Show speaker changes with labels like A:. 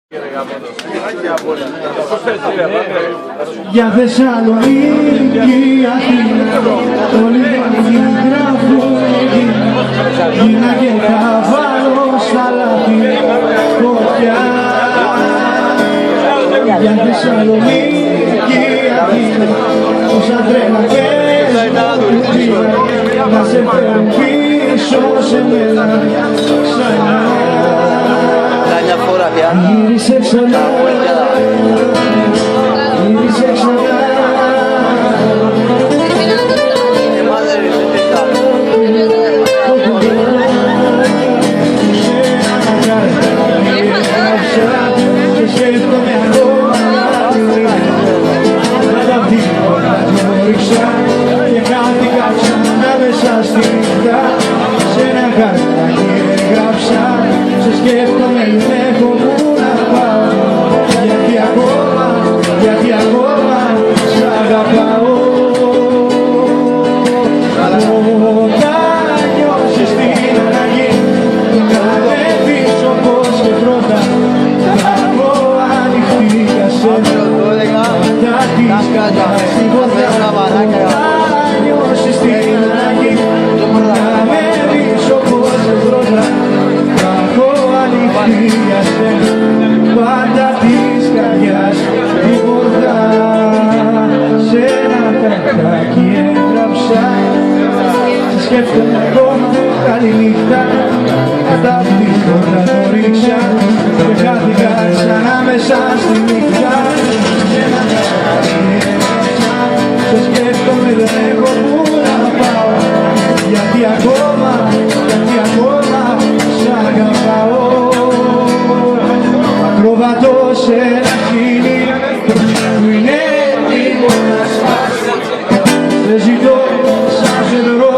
A: Για Θεσσαλονίκη, Αθήνα, όλοι οι γράφουν Γίνα και θα βάλω στα λάθη φωτιά. Για Θεσσαλονίκη, Αθήνα, όσα τρένα και να σε φέρουν πίσω σε μένα ξανά. Γύρισε ξανά, γύρισε ξανά. Και σκέφτομαι ακόμα να τα δίνω να το ρίξα και κάτι κάψανα μέσα στη νύχτα σε ένα χαρτάκι έγραψα. Σε σκέφτομαι, δεν έχω που να πάω γιατί ακόμα σ' αγαπάω. Όταν νιώσεις την ανάγκη να με πεις όπως και πρώτα θα έχω ανοιχτή για σένα τα της καρδιάς στην πόρτα. Όταν νιώσεις την ανάγκη να με πεις όπως και πρώτα θα έχω ανοιχτή για σένα πάντα της καρδιάς στην πόρτα. Σε ένα χαρτάκι έγραψα, σε σκέφτομαι ακόμα καλή νύχτα κατά πίσω να το ρίξα και χάθηκα ξανά μέσα στη νύχτα. Σε ένα χαρτάκι έγραψα, σε σκέφτομαι δεν έχω που να πάω γιατί ακόμα σ' αγαπάω. Ακροβατώ σε ένα χείλη που είναι έτοιμο να σπάσει. Σε ζητώ σαν σε βρω